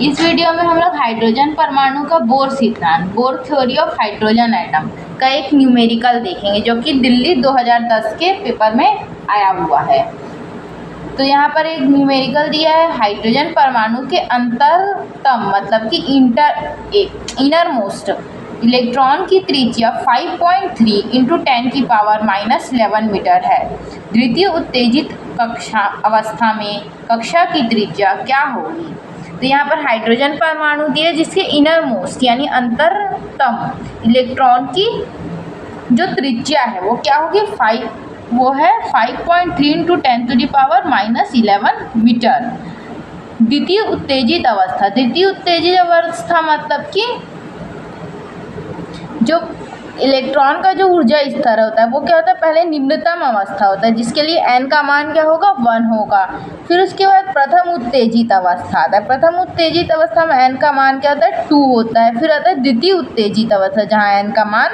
इस वीडियो में हम लोग हाइड्रोजन परमाणु का बोर सिद्धांत, bore theory of hydrogen atom का एक न्यूमेरिकल देखेंगे जो कि दिल्ली 2010 के पेपर में आया हुआ है। तो यहाँ पर एक न्यूमेरिकल दिया है, हाइड्रोजन परमाणु के अंतरतम मतलब कि इनर मोस्ट इलेक्ट्रॉन की त्रिज्या 5.3 × 10⁻11 मीटर है। द्वितीय उत्तेजित कक्षा अवस्था में कक्षा की त्रिज्या क्या होगी? तो यहाँ पर हाइड्रोजन परमाणु दिए जिसके इनर मोस्ट यानी अंतरतम इलेक्ट्रॉन की जो त्रिज्या है वो क्या होगी? 5.3 × 10⁻11 मीटर। द्वितीय उत्तेजित अवस्था मतलब कि जो इलेक्ट्रॉन का जो ऊर्जा स्तर होता है वो क्या होता है? पहले निम्नतम अवस्था होता है जिसके लिए n का मान क्या होगा? 1 होगा। फिर उसके बाद प्रथम उत्तेजित अवस्था आता है। प्रथम उत्तेजित अवस्था में n का मान क्या होता है? 2 होता है। फिर आता है द्वितीय उत्तेजित अवस्था जहाँ n का मान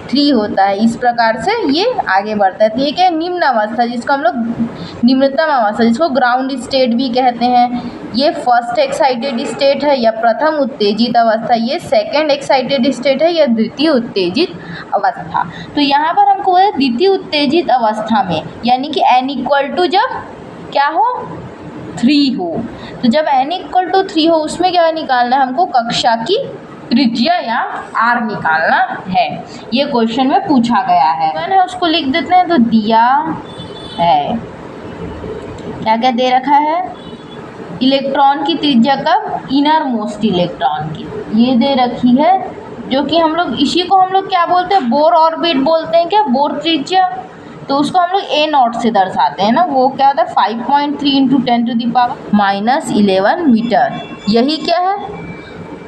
3 होता है। इस प्रकार से ये आगे बढ़ता है। तो ये क्या है? निम्न अवस्था जिसको हम लोग निम्नतम अवस्था जिसको ग्राउंड स्टेट भी कहते हैं, ये फर्स्ट एक्साइटेड स्टेट है या प्रथम उत्तेजित अवस्था, ये सेकंड एक्साइटेड स्टेट है या द्वितीय उत्तेजित अवस्था। तो यहाँ पर हमको द्वितीय उत्तेजित अवस्था में यानी कि n = जब क्या हो? 3 हो। तो जब n = 3 हो उसमें क्या निकालना है हमको? कक्षा की त्रिज्या या r निकालना है। ये क्वेश्चन में पूछा गया है। मैंने उसको लिख देते हैं। तो दिया है क्या क्या दे रखा है? इलेक्ट्रॉन की त्रिज्या कब? इनर मोस्ट इलेक्ट्रॉन की ये दे रखी है जो कि हम लोग इसी को हम लोग क्या बोलते हैं? बोर ऑर्बिट बोलते हैं। क्या? बोर त्रिज्या। तो उसको हम लोग a0 से दर्शाते हैं ना। वो क्या होता है? 5.3 × 10⁻11 मीटर। यही क्या है?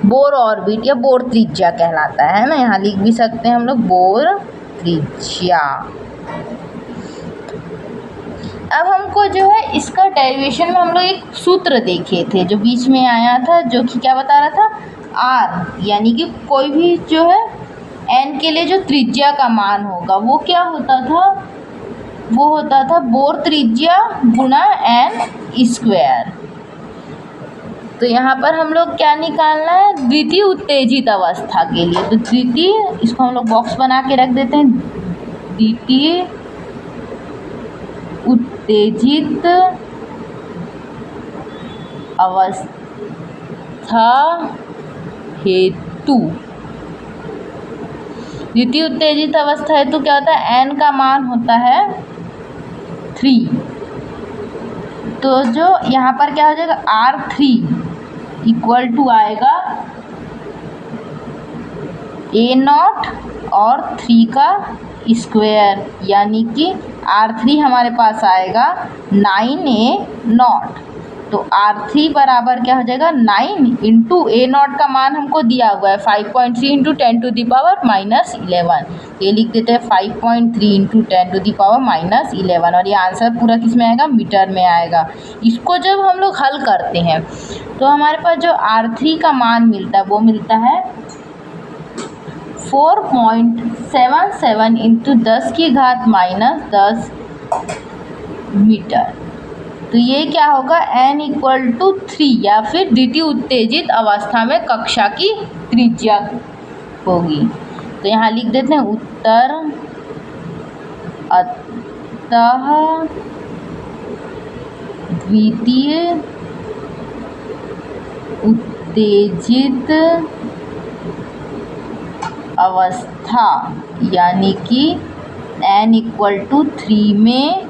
बोर ऑर्बिट या बोर त्रिज्या कहलाता है ना। यहाँ लिख भी सकते हैं हम लोग बोर त्रिज्या। अब हमको जो है इसका डेरिवेशन में हम लोग एक सूत्र देखे थे जो बीच में आया था जो कि क्या बता रहा था? r यानी कि कोई भी जो है n के लिए जो त्रिज्या का मान होगा वो क्या होता था? वो होता था बोर त्रिज्या गुणा n²। तो यहाँ पर हम लोग क्या निकालना है? द्वितीय उत्तेजित अवस्था के लिए। तो द्वितीय, इसको हम लोग बॉक्स बना के रख देते हैं। द्वितीय उत्तेजित अवस्था हेतु, द्वितीय उत्तेजित अवस्था हेतु क्या होता है? n का मान होता है 3। तो जो यहाँ पर क्या हो जाएगा? R3 = आएगा a0 और 3 का स्क्वायर यानी कि R3 हमारे पास आएगा 9a0। तो R3 बराबर क्या हो जाएगा? 9 × a0 का मान हमको दिया हुआ है 5.3 × 10⁻11। ये लिख देते हैं 5.3 × 10⁻11 और ये आंसर पूरा किस में आएगा? मीटर में आएगा। इसको जब हम लोग हल करते हैं तो हमारे पास जो R3 का मान मिलता है वो मिलता है 4.77 × 10⁻10 मीटर। तो ये क्या होगा? n = 3 या फिर द्वितीय उत्तेजित अवस्था में कक्षा की त्रिज्या होगी। तो यहाँ लिख देते हैं उत्तर अतः द्वितीय उत्तेजित अवस्था यानी कि n = 3 में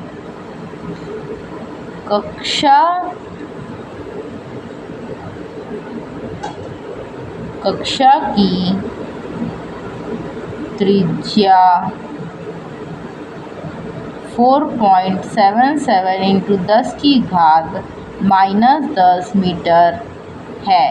कक्षा की त्रिज्या 4.77 × 10⁻10 मीटर है।